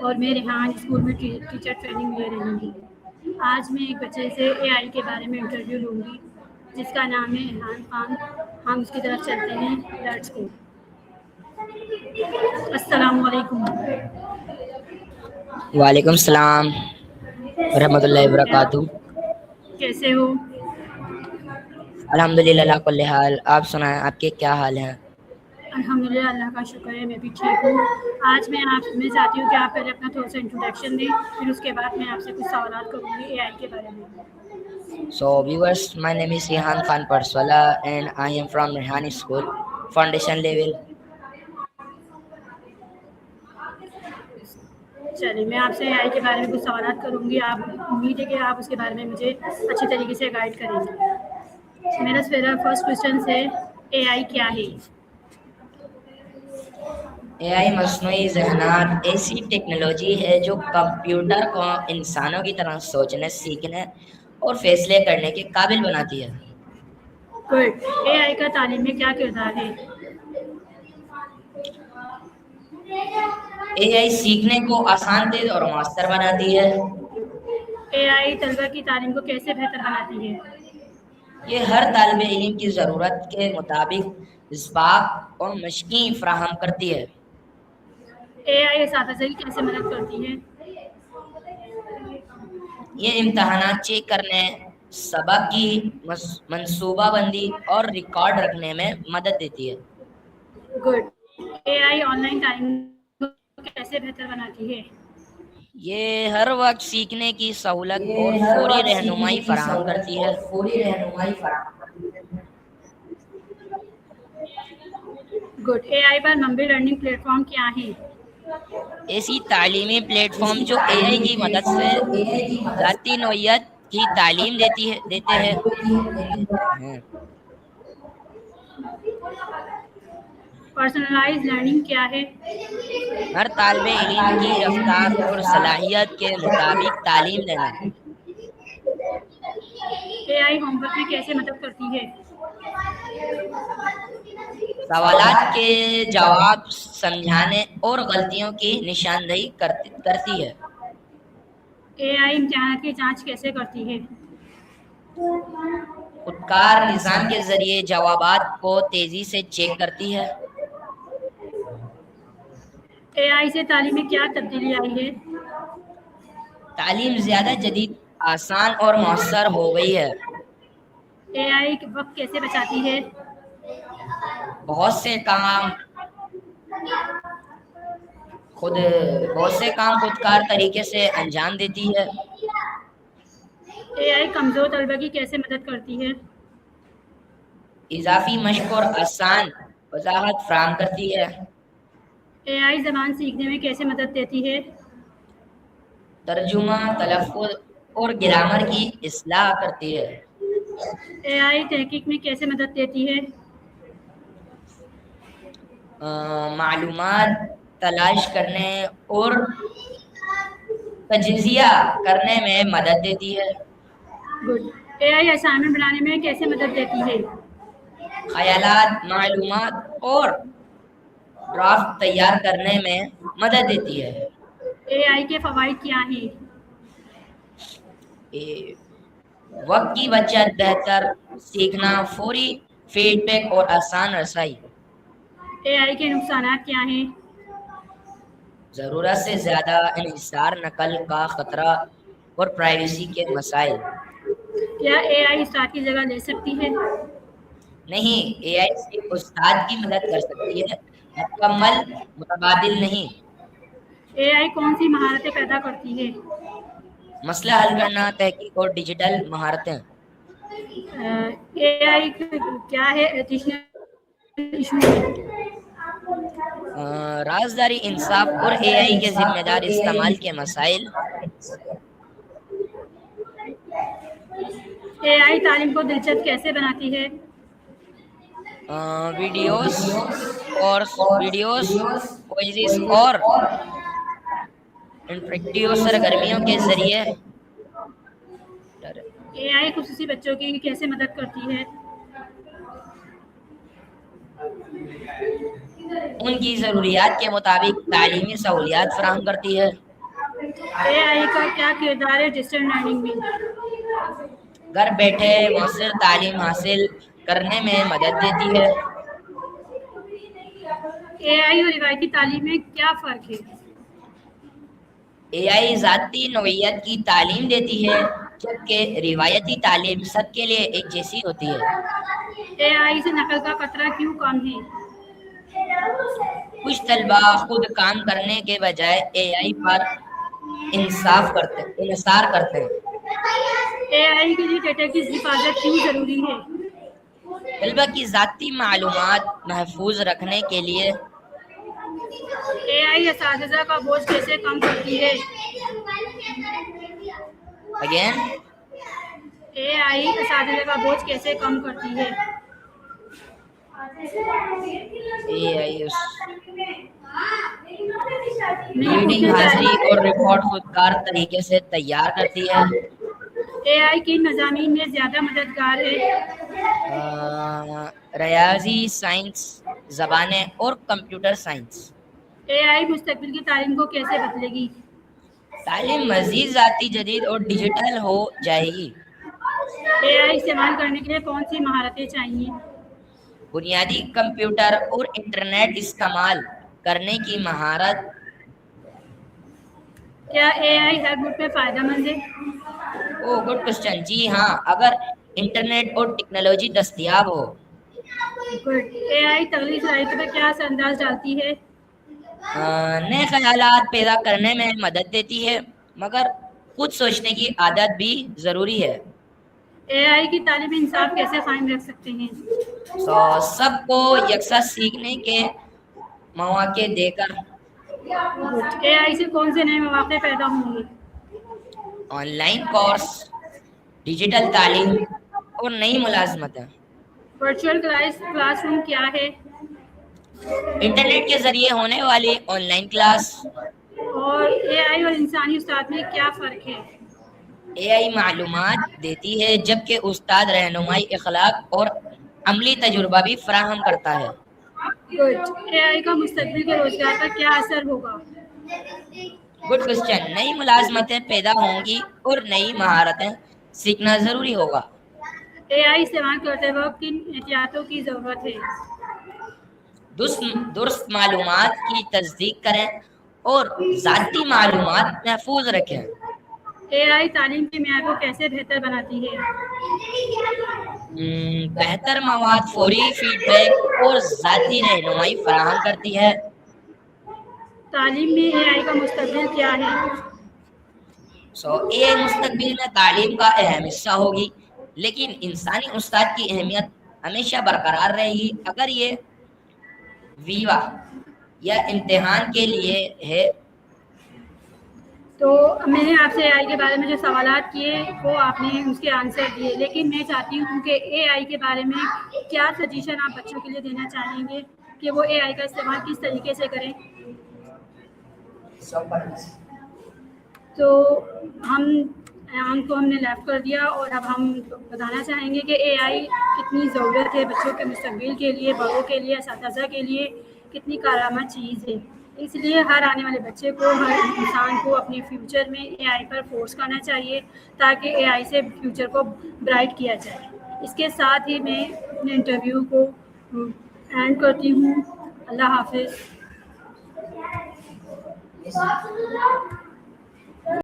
اور میں ریحان اسکول میں ٹیچر ٹریننگ لے رہی ہوں۔ آج میں ایک بچے سے اے آئی کے بارے میں انٹرویو لوں گی جس کا نام ہے ریحان خان۔ ہم اس کی طرف چلتے ہیں، لیٹس گو۔ السلام علیکم۔ وعلیکم السلام ورحمۃ اللہ وبرکاتہ۔ کیسے ہو؟ الحمد للہ اللہ کل حال۔ آپ سنائیں، آپ کے کیا حال ہیں؟ الحمدللہ، اللہ کا شکر ہے، میں بھی ٹھیک ہوں۔ آج میں چاہتی ہوں کہ آپ پہلے اپنا تھوڑا سا انٹروڈکشن دیں، پھر اس کے بعد میں آپ سے کچھ سوالات کروں گی اے آئی کے بارے میں۔ So viewers, my name is Rehan Khan Parswala and I am from Rehan School, foundation level. چلیے، میں آپ سے اے آئی کے بارے میں کچھ سوالات کروں گی، آپ امید ہے کہ آپ اس کے بارے میں مجھے اچھی طریقے سے گائیڈ کریں گے۔ میرا فرسٹ کوشچن ہے، اے آئی کیا ہے؟ اے آئی مصنوعی ذہانت ایسی ٹیکنالوجی ہے جو کمپیوٹر کو انسانوں کی طرح سوچنے، سیکھنے اور فیصلے کرنے کے قابل بناتی ہے۔ گڈ۔ اے آئی کا تعلیم میں کیا کردار ہے؟ اے آئی سیکھنے کو آسان، تیز اور مؤثر بناتی ہے۔ اے آئی طلبہ کی تعلیم کو کیسے بہتر بناتی ہے؟ یہ ہر طالب علم کی ضرورت کے مطابق اسباق اور مشقیں فراہم کرتی ہے۔ اے آئی اساتذہ کی کیسے مدد کرتی ہے؟ یہ امتحانات چیک کرنے، سبق کی منصوبہ بندی اور ریکارڈ رکھنے میں مدد دیتی ہے۔ Good. A I on line تعلیم کو کیسے بہتر بناتی ہے؟ یہ ہر وقت سیکھنے کی سہولت اور فوری رہنمائی فراہم کرتی ہے۔ گڈ۔ اے آئی پر ممبر لرننگ پلیٹ فارم کیا ہیں؟ ایسی تعلیمی پلیٹ فارم جو اے آئی کی مدد سے ذاتی نوعیت کی تعلیم دیتے ہیں۔ پرسنلائز لرننگ کیا ہے؟ ہر طالب علم کی رفتار اور صلاحیت کے مطابق تعلیم دینا۔ اے آئی ہوم ورک میں کیسے مدد کرتی ہے؟ سوالات کے جواب سمجھانے اور غلطیوں کی نشاندہی کرتی ہے۔ اے آئی امتحانات کی جانچ کیسے کرتی ہے؟ خودکار نظام کے ذریعے جوابات کو تیزی سے چیک کرتی ہے۔ اے آئی سے تعلیم میں کیا تبدیلی آئی ہے؟ تعلیم زیادہ جدید، آسان اور مؤثر ہو گئی ہے۔ اے آئی وقت کیسے بچاتی ہے؟ بہت سے کام خودکار طریقے سے انجام دیتی ہے۔ اے آئی کمزور طلبہ کی کیسے مدد کرتی ہے؟ اضافی مشق اور آسان وضاحت فراہم کرتی ہے۔ اے آئی زبان سیکھنے میں کیسے مدد دیتی ہے؟ ترجمہ، تلفظ اور گرامر کی اصلاح کرتی ہے۔ اے آئی تحقیق میں کیسے مدد دیتی ہے؟ معلومات تلاش کرنے اور تجزیہ کرنے میں مدد دیتی ہے۔ گڈ۔ اے آئی اسائنمنٹ بنانے میں کیسے مدد دیتی ہے؟ خیالات، معلومات اور ڈرافٹ تیار کرنے میں مدد دیتی ہے۔ اے آئی کے فوائد کیا ہیں؟ وقت کی بچت، بہتر سیکھنا، فوری فیڈ بیک اور آسان رسائی۔ اے آئی کے نقصانات کیا ہیں؟ ضرورت سے زیادہ انحصار، نقل کا خطرہ اور پرائیویسی کے مسائل۔ کیا اے آئی استاد کی جگہ لے سکتی ہے؟ نہیں، اے آئی صرف استاد کی مدد کر سکتی ہے، مکمل متبادل نہیں۔ اے آئی کون سی مہارتیں پیدا کرتی ہے؟ مسئلہ حل کرنا، تحقیق اور ڈیجیٹل مہارتیں۔ اے آئی کیا ہے ایتھیکل ایشو؟ رازداری، انصاف اور اے آئی کے ذمہ دار استعمال کے مسائل۔ اے آئی تعلیم کو دلچسپ کیسے بناتی ہے؟ ویڈیوز، کوئزز اور انٹریکٹیو سرگرمیوں کے ذریعے۔ اے آئی خصوصی بچوں کی کیسے مدد کرتی ہے؟ ان کی ضروریات کے مطابق تعلیمی سہولیات فراہم کرتی ہے۔ اے آئی کا کیا کردار ہے ڈسٹینس لرننگ میں؟ گھر بیٹھے مؤثر تعلیم حاصل کرنے میں مدد دیتی ہے۔ اے آئی اور روایتی تعلیم میں کیا فرق ہے؟ اے آئی ذاتی نوعیت کی تعلیم دیتی ہے جبکہ روایتی تعلیم سب کے لیے ایک جیسی ہوتی ہے۔ اے آئی سے نقل کا خطرہ کیوں کم ہے؟ کچھ طلبہ خود کام کرنے کے بجائے اے آئی پر انحصار کرتے ہیں۔ اے آئی کے لیے ڈیٹا کی حفاظت کیوں ضروری ہے؟ طلبہ کی ذاتی معلومات محفوظ رکھنے کے لیے۔ اے آئی اساتذہ کا بوجھ کیسے کم کرتی ہے؟ اگین اے آئی اساتذہ کا بوجھ کیسے کم کرتی ہے؟ اے آئی میں ریڈنگ پوچھنا حاضری چاہتی اور رپورٹ خودکار طریقے سے تیار کرتی ہے۔ اے آئی کن مضامین میں زیادہ مددگار ہے؟ ریاضی سائنس، زبانیں اور کمپیوٹر سائنس۔ اے آئی مستقبل کی تعلیم کو کیسے بدلے گی؟ تعلیم مزید ذاتی، جدید اور ڈیجیٹل ہو جائے گی۔ اے آئی استعمال کرنے کے لیے کون سی مہارتیں چاہیے؟ بنیادی کمپیوٹر اور انٹرنیٹ استعمال کرنے کی مہارت۔ کیا اے آئی ہر گروپ میں فائدہ مند ہے؟ گڈ کوشچن، جی ہاں، اگر انٹرنیٹ اور ٹیکنالوجی دستیاب ہو۔ گڈ۔ اے آئی تخلیقی صلاحیت پر کیا اثر انداز ڈالتی ہے؟ نئے خیالات پیدا کرنے میں مدد دیتی ہے، مگر خود سوچنے کی عادت بھی ضروری ہے۔ اے آئی کی تعلیم انصاف کیسے قائم رکھ سکتے ہیں؟ سب کو یکساں سیکھنے کے مواقع دے کر۔ اے آئی سے کون سے نئے مواقع پیدا ہوں گے؟ آن لائن کورس، ڈیجیٹل تعلیم اور نئی ملازمتیں۔ ورچوئل کلاس روم کیا ہے؟ انٹرنیٹ کے ذریعے ہونے والی آن لائن کلاس۔ اور اے آئی اور انسانی استاد میں کیا فرق ہے؟ اے آئی معلومات دیتی ہے جبکہ استاد رہنمائی، اخلاق اور عملی تجربہ بھی فراہم کرتا ہے۔ گڈ۔ اے آئی کا مستقبل کے روزگار پر کیا اثر ہوگا؟ گڈ کوشچن، نئی ملازمتیں پیدا ہوں گی اور نئی مہارتیں سیکھنا ضروری ہوگا۔ اے آئی استعمال کرتے وقت کن احتیاطوں کی ضرورت ہے؟ درست معلومات کی تصدیق کریں اور ذاتی معلومات محفوظ رکھیں۔ اے آئی تعلیم کے معیار کو کیسے بہتر بناتی ہے؟ بہتر مواد، فوری فیڈ بیک اور ذاتی رہنمائی فراہم کرتی ہے۔ تعلیم میں اے آئی کا مستقبل کیا ہے؟ اے آئی مستقبل میں تعلیم کا اہم حصہ ہوگی، لیکن انسانی استاد کی اہمیت ہمیشہ برقرار رہے گی۔ اگر یہ ویوا یا امتحان کے لیے ہے۔ تو میں نے آپ سے اے آئی کے بارے میں جو سوالات کیے وہ آپ نے اس کے آنسر دیے، لیکن میں چاہتی ہوں کہ اے آئی کے بارے میں کیا سجیشن آپ بچوں کے لیے دینا چاہیں گے کہ وہ اے آئی کا استعمال کس طریقے سے کریں؟ تو ہم نے لیفٹ کر دیا اور اب ہم بتانا چاہیں گے کہ اے آئی کتنی ضرورت ہے بچوں کے مستقبل کے لیے، بڑوں کے لیے، اساتذہ کے لیے کتنی کارآمد چیز ہے۔ اس لیے ہر آنے والے بچے کو، ہر انسان کو اپنے فیوچر میں اے آئی پر فورس کرنا چاہیے تاکہ اے آئی سے فیوچر کو برائٹ کیا جائے۔ اس کے ساتھ ہی میں اپنے انٹرویو کو اینڈ کرتی ہوں۔ اللہ حافظ۔